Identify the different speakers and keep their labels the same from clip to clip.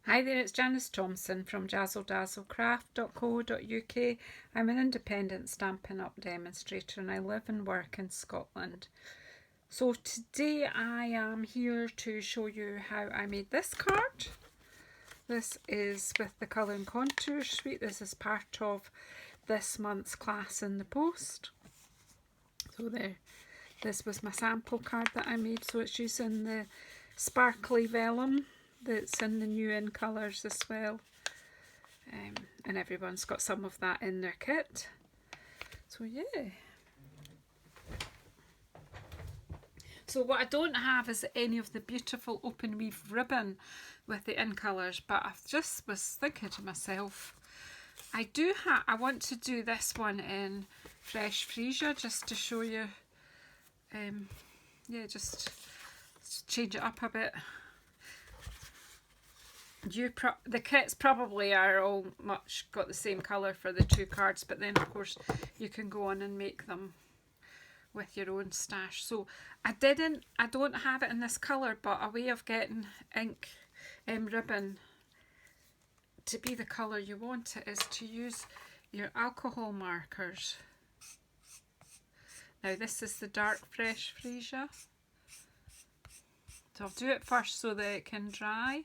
Speaker 1: Hi there, it's Janice Thompson from JazzleDazzleCraft.co.uk. I'm an independent Stampin' Up! Demonstrator and I live and work in Scotland. So today I am here to show you how I made this card. This is with the Colour and Contour Suite. This is part of this month's class in the post. So this was my sample card that I made. So it's using the sparkly vellum that's in the new in colours as well, and everyone's got some of that in their kit. So yeah, so what I don't have is any of the beautiful open weave ribbon with the in colours, but I just was thinking to myself, I want to do this one in fresh freesia just to show you, yeah, just change it up a bit. The kits probably are all much got the same colour for the two cards, but then of course you can go on and make them with your own stash. So I don't have it in this colour, but a way of getting ink ribbon to be the colour you want it is to use your alcohol markers. Now this is the dark fresh freesia, so I'll do it first so that it can dry.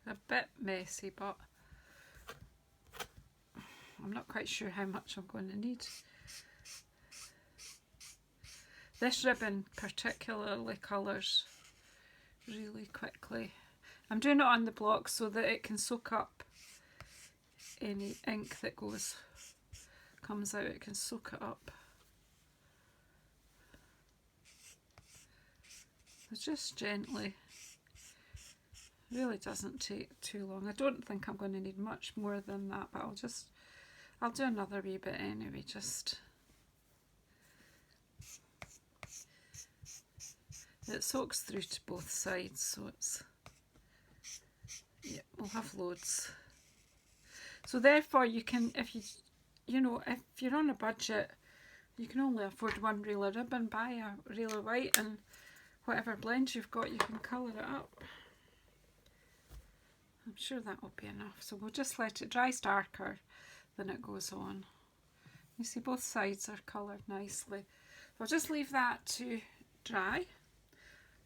Speaker 1: A bit messy, but I'm not quite sure how much I'm going to need. This ribbon particularly colours really quickly. I'm doing it on the block so that it can soak up any ink that comes out. It can soak it up. So just gently. Really doesn't take too long. I don't think I'm going to need much more than that, but I'll do another wee bit anyway. Just it soaks through to both sides, so we'll have loads. So therefore you can, if you're on a budget, you can only afford one reel of ribbon, buy a reel of white, and whatever blend you've got you can colour it up. I'm sure that will be enough. So we'll just let it dry darker than it goes on. You see both sides are coloured nicely. So I'll just leave that to dry.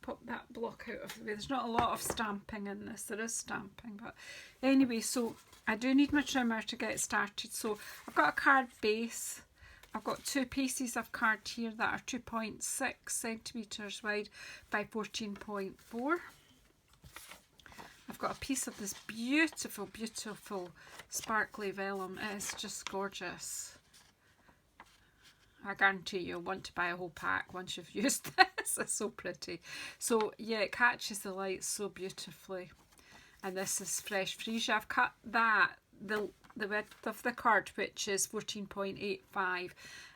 Speaker 1: Pop that block out of the way. There's not a lot of stamping in this. There is stamping, but anyway, so I do need my trimmer to get started. So I've got a card base. I've got two pieces of card here that are 2.6 centimetres wide by 14.4. I've got a piece of this beautiful, beautiful sparkly vellum. It's just gorgeous. I guarantee you'll want to buy a whole pack once you've used this. It's so pretty. So yeah, it catches the light so beautifully. And this is fresh freesia. I've cut that, the width of the card, which is 14.85.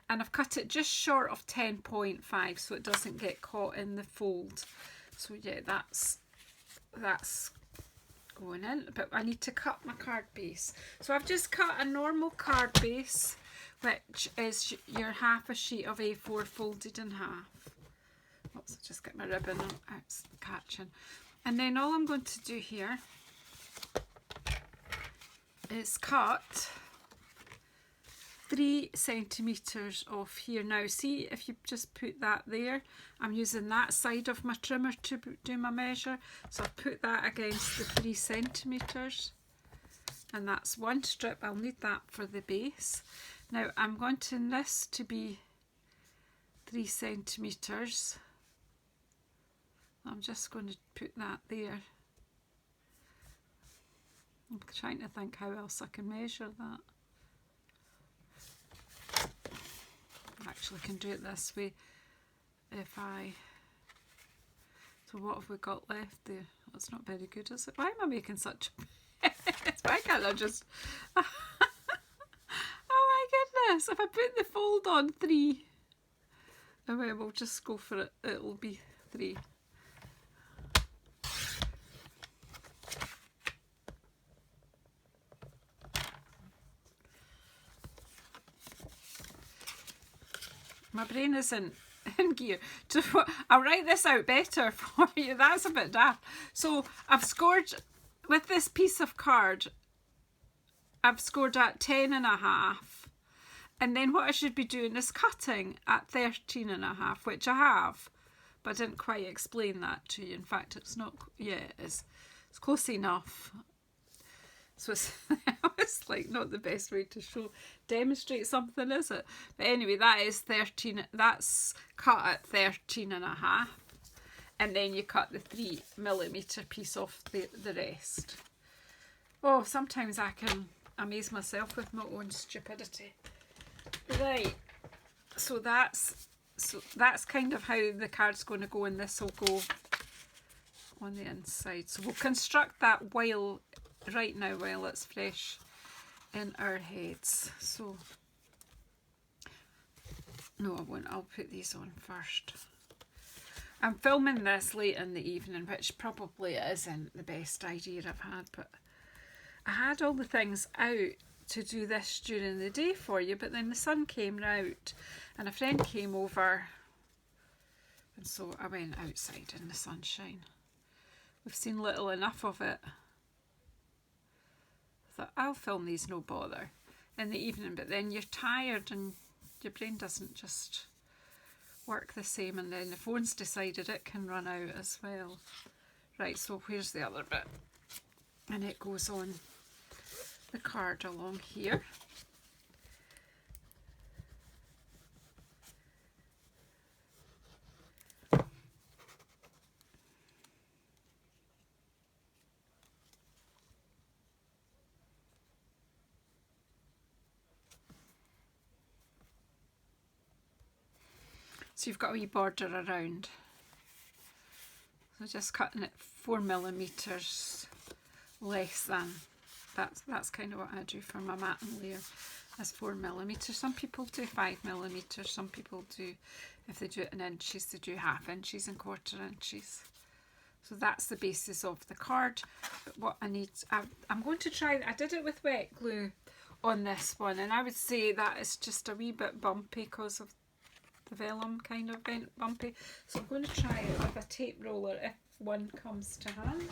Speaker 1: And I've cut it just short of 10.5 so it doesn't get caught in the fold. So yeah, that's going in, but I need to cut my card base. So I've just cut a normal card base, which is your half a sheet of A4 folded in half. Oops, I'll just get my ribbon out, it's catching. And then all I'm going to do here is cut 3 centimetres off here. Now see, if you just put that there, I'm using that side of my trimmer to do my measure, so I'll put that against the 3 centimetres, and that's one strip. I'll need that for the base. Now I'm wanting this to be 3 centimetres. I'm just going to put that there. I'm trying to think how else I can measure that. Actually can do it this way. So what have we got left there? That's not very good, is it? Why am I making such a mess? Why can't I just oh my goodness, if I put the fold on 3, anyway, we'll just go for it. It'll be 3. My brain isn't in gear. I'll write this out better for you. That's a bit daft. So I've scored, with this piece of card, I've scored at 10.5. And then what I should be doing is cutting at 13.5, which I have. But I didn't quite explain that to you. In fact, it's not, yeah, it's close enough. So it's like not the best way to demonstrate something, is it? But anyway, that is 13, that's cut at 13.5. And then you cut the 3mm piece off the rest. Oh, sometimes I can amaze myself with my own stupidity. Right, so that's kind of how the card's going to go, and this will go on the inside. So we'll construct that right now while it's fresh in our heads. So no, I won't. I'll put these on first. I'm filming this late in the evening, which probably isn't the best idea I've had, but I had all the things out to do this during the day for you, but then the sun came out and a friend came over, and so I went outside in the sunshine. We've seen little enough of it. I thought I'll film these, no bother, in the evening, but then you're tired and your brain doesn't just work the same, and then the phone's decided it can run out as well. Right, so where's the other bit? And it goes on the card along here. So you've got a wee border around. So just cutting it 4mm less than. That's kind of what I do for my matting layer, is 4mm. Some people do 5mm. Some people do, if they do it in inches, they do 1/2 inches and 1/4 inches. So that's the basis of the card. But what I need, I'm going to try, I did it with wet glue on this one, and I would say that is just a wee bit bumpy because of the vellum kind of bumpy. So I'm going to try it with a tape roller if one comes to hand.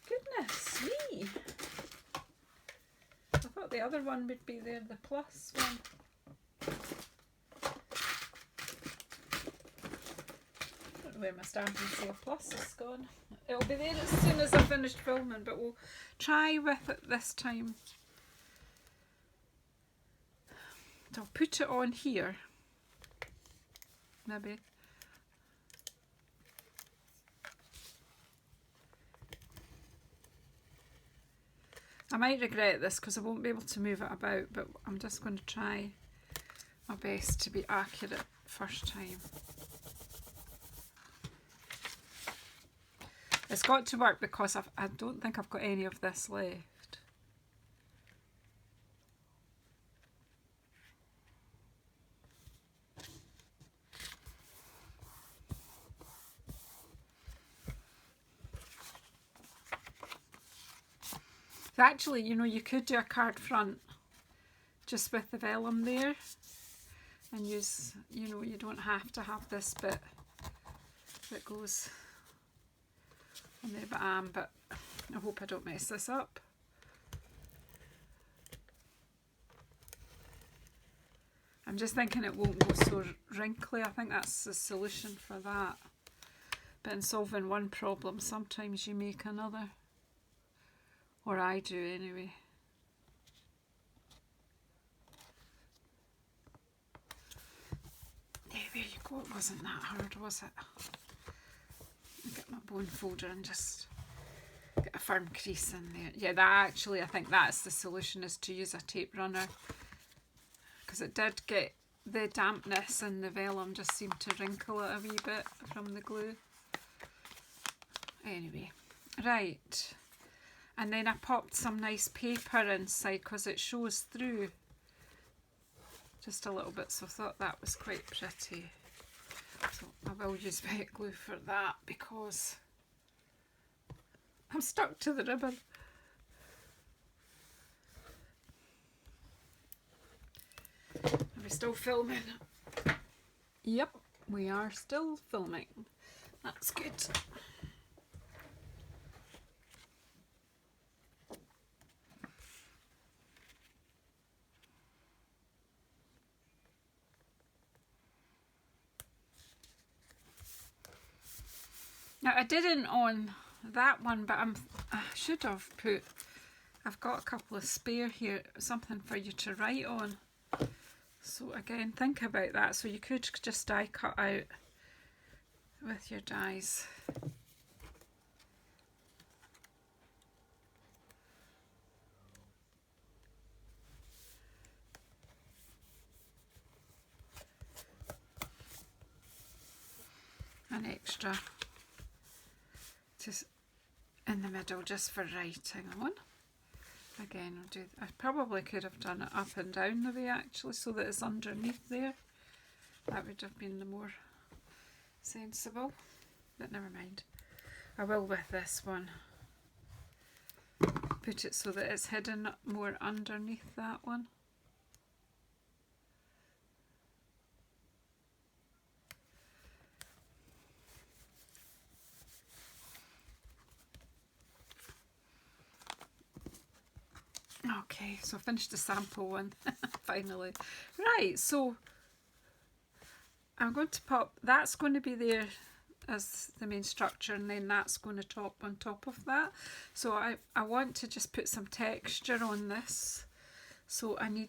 Speaker 1: Goodness me! I thought the other one would be there, the plus one. I don't know where my stamping seal plus has gone. It'll be there as soon as I finish filming, but we'll try with it this time. So I'll put it on here, maybe. I might regret this because I won't be able to move it about, but I'm just going to try my best to be accurate first time. It's got to work because I don't think I've got any of this left. Actually, you know, you could do a card front just with the vellum there and use, you know, you don't have to have this bit that goes on there, but I hope I don't mess this up. I'm just thinking it won't go so wrinkly. I think that's the solution for that. But in solving one problem, sometimes you make another. Or I do anyway. There you go, it wasn't that hard, was it? I'll get my bone folder and just get a firm crease in there. Yeah, that actually, I think that's the solution, is to use a tape runner. Because it did get the dampness and the vellum just seemed to wrinkle it a wee bit from the glue. Anyway, right. And then I popped some nice paper inside because it shows through just a little bit, so I thought that was quite pretty. So I will use wet glue for that because I'm stuck to the ribbon. still filming? Yep, we are still filming. That's good. Now I didn't on that one, but I should have put, I've got a couple of spare here, something for you to write on. So again, think about that. So you could just die cut out with your dies. An extra just in the middle just for writing on. Again, I probably could have done it up and down the way actually, so that it's underneath there. That would have been the more sensible, but never mind. I will with this one put it so that it's hidden more underneath that one. Okay, so I finished the sample one finally. Right, so I'm going to pop, that's going to be there as the main structure, and then that's going to top on top of that. So I want to just put some texture on this. So I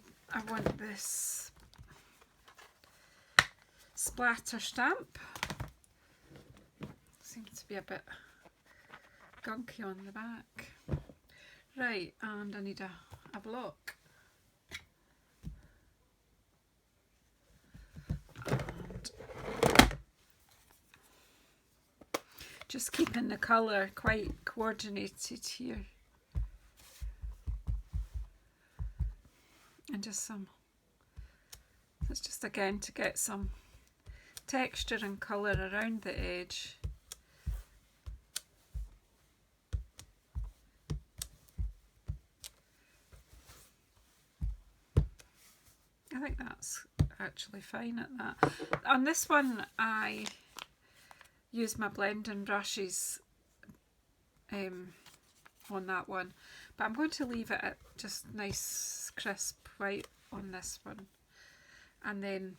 Speaker 1: want this splatter stamp. Seems to be a bit gunky on the back. Right, and I need a block. And just keeping the colour quite coordinated here. And just some, it's just again to get some texture and colour around the edge. I think that's actually fine at that. On this one I use my blending brushes on that one, but I'm going to leave it at just nice crisp white on this one. And then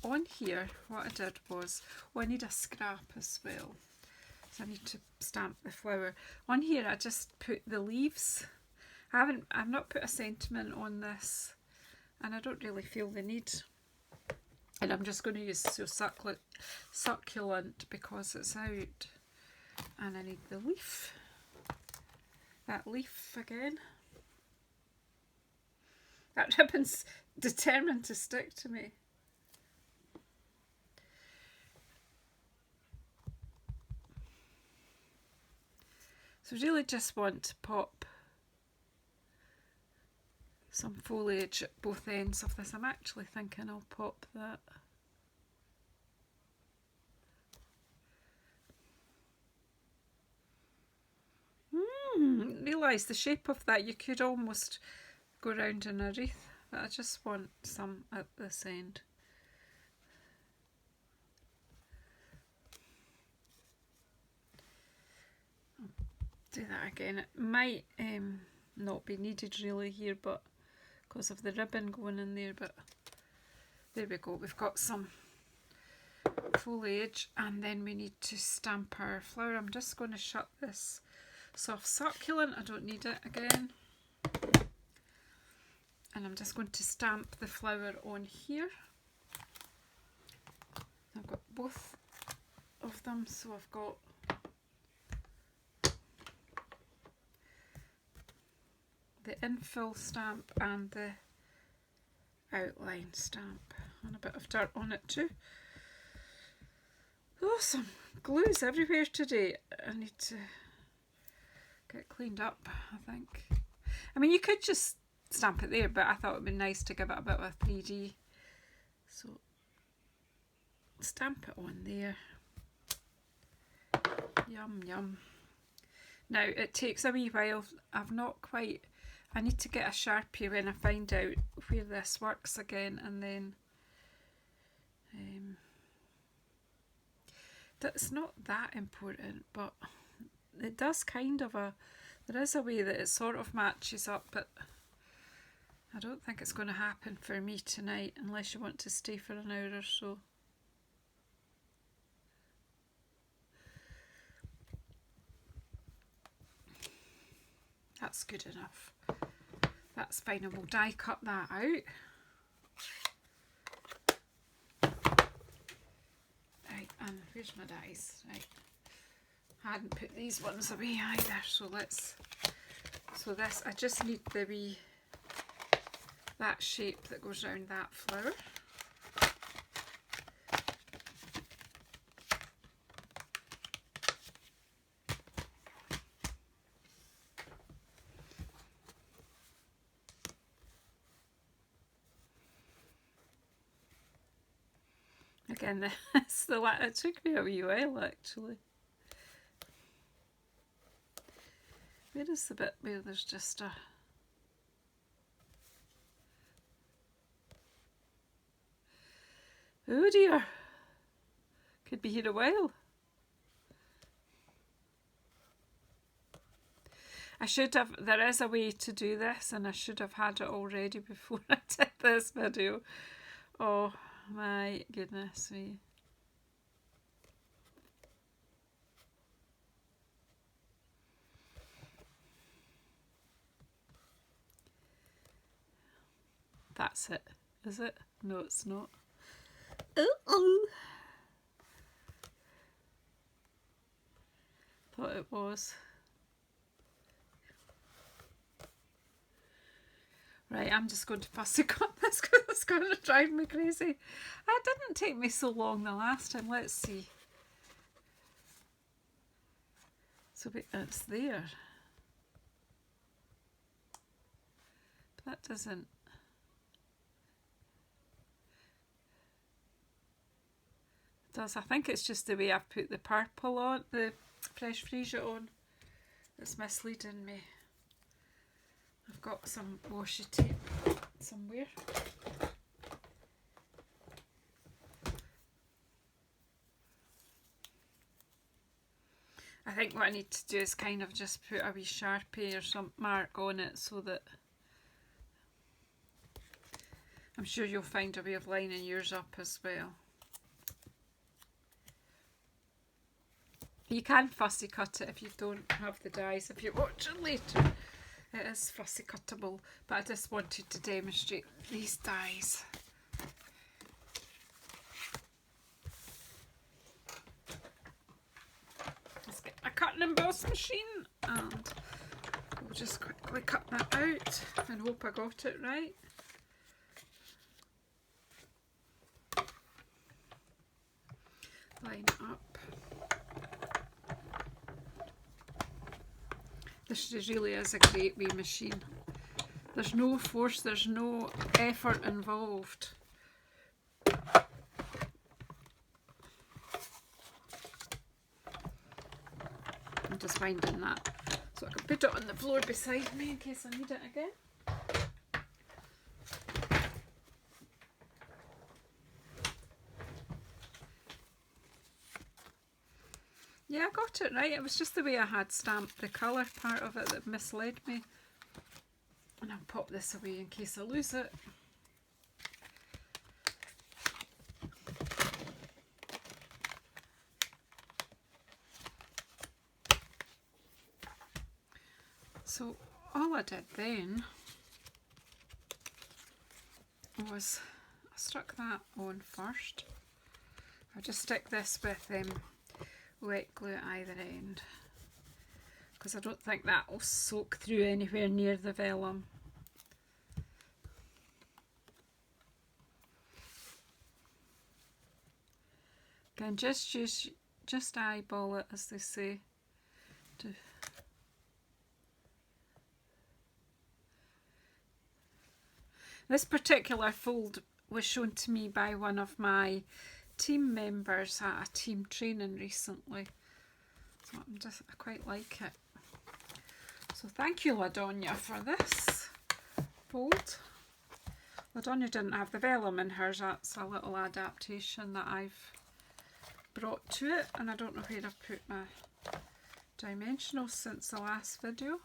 Speaker 1: on here what I did was, I need a scrap as well, so I need to stamp the flower. On here I just put the leaves. I've not put a sentiment on this, and I don't really feel the need. And I'm just going to use So Succulent because it's out. And I need the leaf. That leaf again. That ribbon's determined to stick to me. So really just want to pop some foliage at both ends of this. I'm actually thinking I'll pop that. Realise the shape of that, you could almost go round in a wreath, but I just want some at this end. I'll do that again. It might not be needed really here, but because of the ribbon going in there, but there we go. We've got some foliage, and then we need to stamp our flower. I'm just going to shut this soft succulent. I don't need it again. And I'm just going to stamp the flower on here. I've got both of them, so I've got the infill stamp and the outline stamp, and a bit of dirt on it too. Oh, some glues everywhere today. I need to get cleaned up, I think. I mean, you could just stamp it there, but I thought it would be nice to give it a bit of a 3D. So stamp it on there. Yum, yum. Now, it takes a wee while. I need to get a Sharpie when I find out where this works again, and then that's not that important, but it does kind of there is a way that it sort of matches up, but I don't think it's going to happen for me tonight unless you want to stay for an hour or so. That's good enough. That's fine, and we'll die cut that out. Right, and where's my dies? Right, I hadn't put these ones away either, so let's, so this, I just need the wee, that shape that goes around that flower. Again, it took me a wee while actually. Where is the bit where there's just a... Oh dear, could be here a while. I should have, there is a way to do this, and I should have had it already before I did this video. Oh my goodness me. That's it, is it? No, it's not. Thought it was. Right, I'm just going to fussy cut this because it's going to drive me crazy. It didn't take me so long the last time. Let's see. So it's there. But that doesn't... I think it's just the way I've put the purple on, the fresh freesia on, that's misleading me. I've got some washi tape somewhere. I think what I need to do is kind of just put a wee Sharpie or some mark on it so that I'm sure you'll find a way of lining yours up as well. You can fussy cut it if you don't have the dies. If you're watching later, it is fussy cuttable, but I just wanted to demonstrate these dies. Let's get my cutting and emboss machine, and we'll just quickly cut that out and hope I got it right. Line it up. This really is a great wee machine. There's no force, there's no effort involved. I'm just finding that so I can put it on the floor beside me in case I need it again. Yeah, I got it right. It was just the way I had stamped the colour part of it that misled me. And I'll pop this away in case I lose it. So all I did then was I stuck that on first. I'll just stick this with wet glue at either end because I don't think that will soak through anywhere near the vellum. Again, just eyeball it, as they say. This particular fold was shown to me by one of my team members at a team training recently, so I quite like it. So thank you, Ladonia, for this fold. Ladonia didn't have the vellum in hers. That's a little adaptation that I've brought to it, and I don't know where I've put my dimensionals since the last video.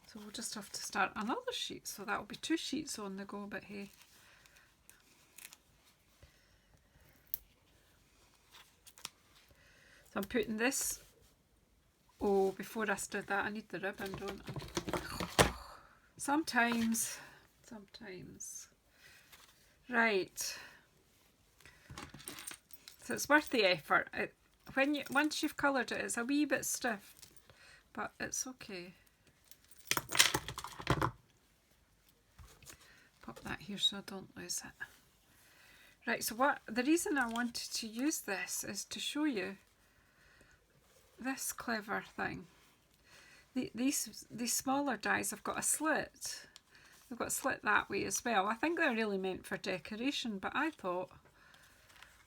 Speaker 1: So we'll just have to start another sheet, so that will be 2 sheets on the go, but hey. So I'm putting this, oh, before I did that I need the ribbon, don't I? Sometimes. Right. So it's worth the effort. Once you've coloured it, it's a wee bit stiff, but it's okay. Pop that here so I don't lose it. Right, so the reason I wanted to use this is to show you this clever thing. These smaller dies have got a slit. They've got a slit that way as well. I think they're really meant for decoration, but I thought,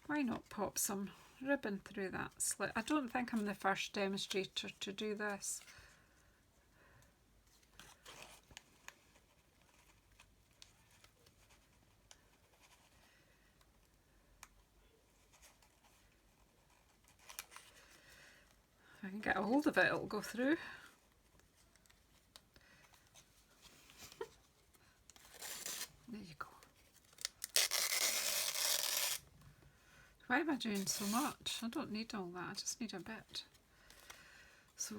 Speaker 1: why not pop some ribbon through that slit? I don't think I'm the first demonstrator to do this. If I can get a hold of it, it'll go through. There you go. Why am I doing so much? I don't need all that, I just need a bit. So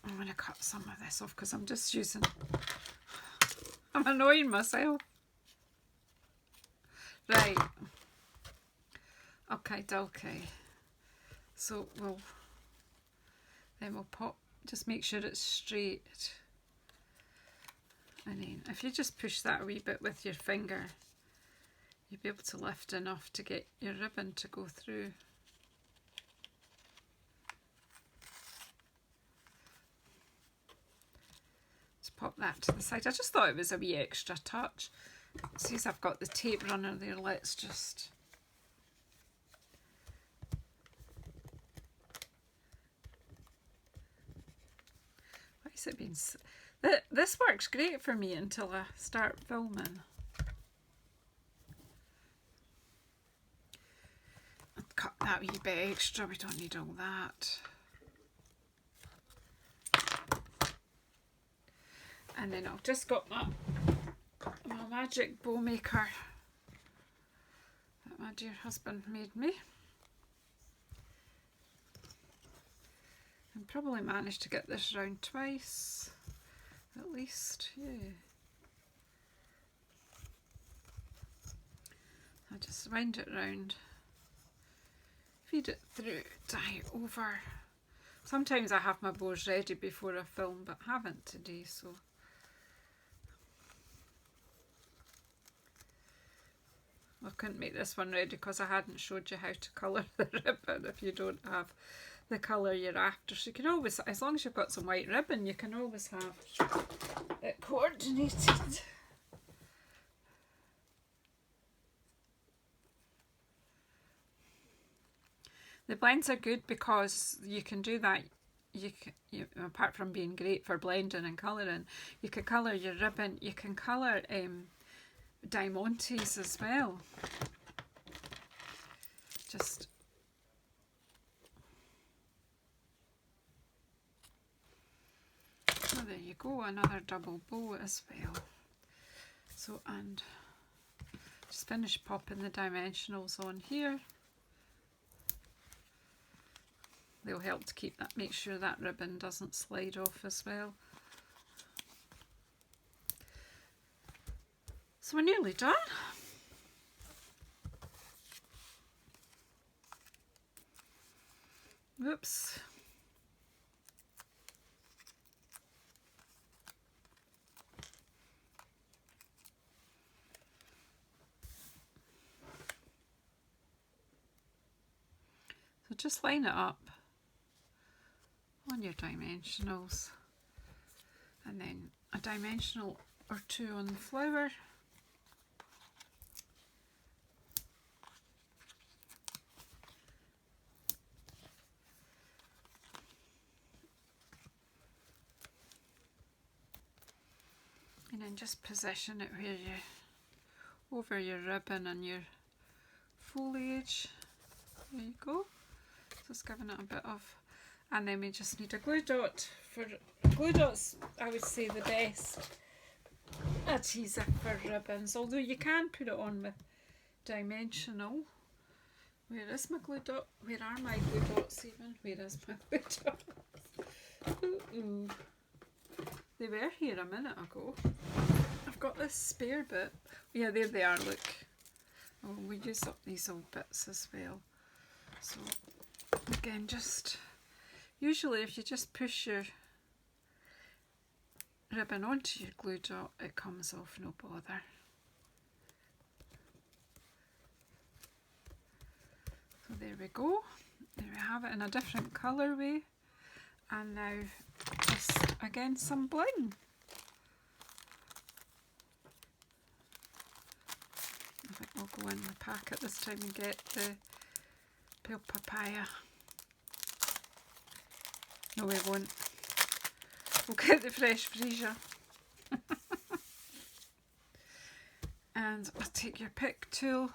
Speaker 1: I'm going to cut some of this off because I'm just using, I'm annoying myself. Right. Okay, so we'll pop, just make sure it's straight. And then if you just push that a wee bit with your finger, you'll be able to lift enough to get your ribbon to go through. Just pop that to the side. I just thought it was a wee extra touch. See, as I've got the tape runner there, let's just... Why is it being... This works great for me until I start filming. I'll cut that wee bit extra, we don't need all that. And then I've just got my magic bow maker that my dear husband made me. And probably managed to get this round twice. At least, yeah. I just wind it round, feed it through, dye it over. Sometimes I have my bows ready before I film, but haven't today, so. I couldn't make this one ready because I hadn't showed you how to colour the ribbon if you don't have the colour you're after. So you can always, as long as you've got some white ribbon, you can always have it coordinated. The blends are good because you can do that. Apart from being great for blending and colouring, you can colour your ribbon. You can colour diamantes as well. Just oh, there you go, another double bow as well. So, and just finish popping the dimensionals on here. They'll help to keep that, make sure that ribbon doesn't slide off as well. So we're nearly done. Whoops. So just line it up on your dimensionals and then a dimensional or two on the flower. And then just position it where you, over your ribbon and your foliage. There you go. Just giving it a bit of, and then we just need a glue dot. For glue dots, I would say the best adhesive for ribbons, although you can put it on with dimensional. Where is my glue dot? Where are my glue dots even? Where is my glue dots? Ooh. They were here a minute ago. I've got this spare bit. Yeah, there they are, look. Oh, we use up these old bits as well. So again, just usually if you just push your ribbon onto your glue dot, it comes off no bother. So there we go. There we have it in a different colourway. And now just again some bling. I think we'll go in the packet this time and get the pale papaya. No, we won't. We'll get the fresh freesia. And I'll take your pick tool.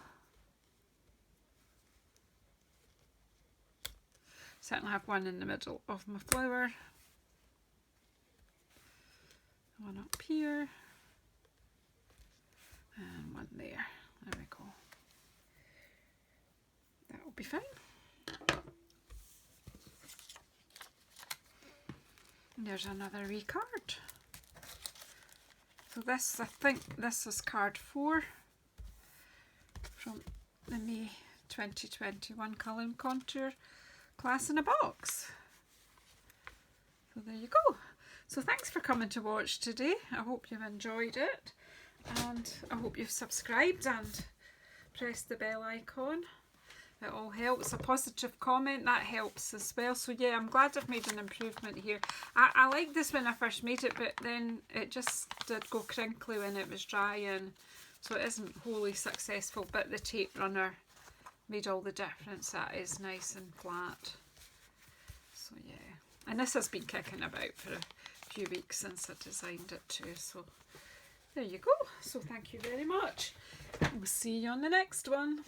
Speaker 1: Certainly have one in the middle of my flower. One up here. And one there. There we go. That will be fine. And there's another wee card. So this, I think this is card 4 from the May 2021 Colour and Contour class in a box. So there you go. So thanks for coming to watch today. I hope you've enjoyed it, and I hope you've subscribed and pressed the bell icon. It all helps. A positive comment, that helps as well. So yeah, I'm glad I've made an improvement here. I liked this when I first made it, but then it just did go crinkly when it was drying, so it isn't wholly successful, but the tape runner made all the difference. That is nice and flat. So yeah, and this has been kicking about for a few weeks since I designed it too, so there you go. So thank you very much. We'll see you on the next one.